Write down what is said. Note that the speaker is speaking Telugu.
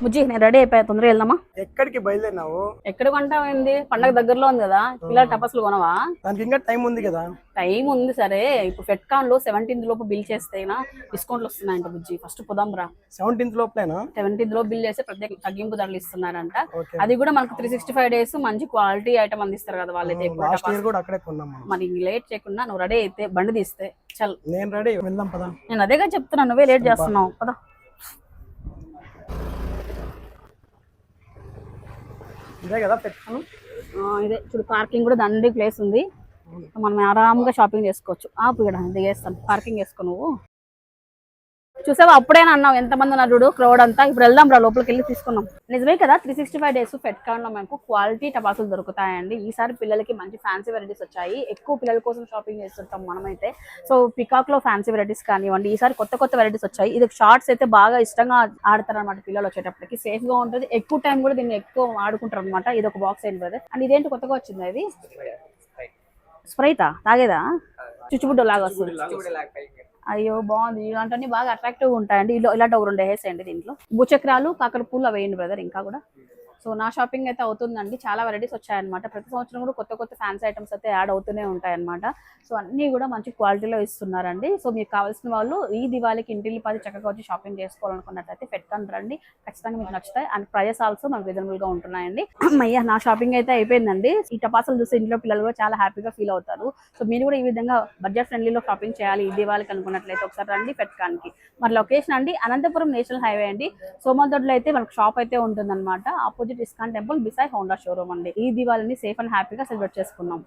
బుజ్జి నేను రెడీ అయిపోయా, తొందరగా వెళ్దామా? ఎక్కడికి బయలుదేరినావు? ఎక్కడ కొంటావేంది? పండగ దగ్గరలో ఉంది కదా, పిల్లల టపస్లు కొనవా? దానికి ఇంకా టైం ఉంది కదా. టైం ఉంది సరే, ఇప్పుడు ఫెట్కాన్ లో 17th లోపు బిల్ చేస్తేనా డిస్కౌంట్లు వస్తున్నాయంట బుజ్జి. ఫస్ట్ పోదాం రా. 17th లోపలేనా? 17th లో బిల్ చేస్తే ప్రత్యేక తగ్గింపు ధరలు ఇస్తున్నారంట. ఓకే. అది కూడా మనకు 365 days మంచి క్వాలిటీ ఐటమ్ అందిస్తారు కదా వాళ్ళైతే. లాస్ట్ ఇయర్ కూడా అక్కడే కొన్నాం మనం. మరి లేట్ చేయకుండా నువ్వు రెడీ అయితే బండి తీస్తే చల్. నేను రెడీ, వెళ్దాం పదా. నేను అదేగా చెప్తున్నా, నువ్వే లేట్ చేస్తున్నావు పదా. ఇదే కదా పెట్టాను. ఇదే చూడు, పార్కింగ్ కూడా దండి ప్లేస్ ఉంది, మనం ఆరాంగా షాపింగ్ చేసుకోవచ్చు. ఆపు ఇక్కడ దిగేస్తాను, పార్కింగ్ చేసుకో. నువ్వు చూసావా, అప్పుడేనా అన్నావు ఎంతమంది ఉన్నారు చూడు, క్రౌడ్ అంతా. ఇప్పుడు వెళ్దాం రా, లోపలికి వెళ్ళి తీసుకున్నాం. నిజమే కదా, 365 days ఫెట్కాన్ లో మనకు క్వాలిటీ టపాసులు దొరుకుతాయండి. ఈసారి పిల్లలకి మంచి ఫ్యాన్సీ వెరైటీస్ వచ్చాయి. ఎక్కువ పిల్లల కోసం షాపింగ్ చేస్తుంటాం మనమైతే. సో పికాక్ లో ఫ్యాన్సీ వెరైటీస్ కానివ్వండి, ఈసారి కొత్త కొత్త వెరైటీస్ వచ్చాయి. ఇది షార్ట్స్ అయితే బాగా ఇష్టంగా ఆడతారు అనమాట పిల్లలు. వచ్చేటప్పటికి సేఫ్ గా ఉంటుంది, ఎక్కువ టైం కూడా దీన్ని ఎక్కువ ఆడుకుంటారు అనమాట. ఇది ఒక బాక్స్ అయింది బ్రదర్. అండ్ ఇదేంటి కొత్తగా వచ్చింది, ఇది స్ప్రైటా? తాగేదా? చుచ్చుబుడ్డ లాగా వస్తుంది. అయ్యో బాగుంది, ఇలాంటివన్నీ బాగా అట్రాక్టివ్ గా ఉంటాయండి. ఇలాంటి ఒక 2 వేసేయండి దీంట్లో. భూచక్రాలు, కాకర పూలు అవి వేయండి బ్రదర్. ఇంకా కూడా సో నా షాపింగ్ అయితే అవుతుందండి. చాలా వెరైటీస్ వచ్చాయన్నమాట. ప్రతి సంవత్సరం కూడా కొత్త కొత్త ఫ్యాన్సీ ఐటమ్స్ అయితే యాడ్ అవుతూనే ఉంటాయన్నమాట. సో అన్నీ కూడా మంచి క్వాలిటీలో ఇస్తున్నారండి. సో మీకు కావాల్సిన వాళ్ళు ఈ దివాళీకి ఇంటిల్లిపాది చక్కగా వచ్చి షాపింగ్ చేసుకోవాలనుకున్నట్లయితే ఫెట్కాన్ రండి, ఖచ్చితంగా మీకు నచ్చుతాయి. అండ్ ప్రైజెస్ ఆల్సో మనకు రీజనబుల్ గా ఉంటున్నాయండి. అయ్యా నా షాపింగ్ అయితే అయిపోయిందండి. ఈ టపాసులు చూసి ఇంట్లో పిల్లలు కూడా చాలా హ్యాపీగా ఫీల్ అవుతారు. సో మీరు కూడా ఈ విధంగా బడ్జెట్ ఫ్రెండ్లీలో షాపింగ్ చేయాలి ఈ దివాళీకి అనుకున్నట్లయితే ఒకసారి రండి ఫెట్కాన్ కి. మరి లొకేషన్ అండి అనంతపురం నేషనల్ హైవే అండి. సోమదొడ్లో అయితే మనకు షాప్ అయితే ఉంటుందన్నమాట. Opposite ISKCON temple beside Honda showroom అండి. ఈ దివాళీని సేఫ్ అండ్ హ్యాపీగా సెలబ్రేట్ చేసుకున్నాం.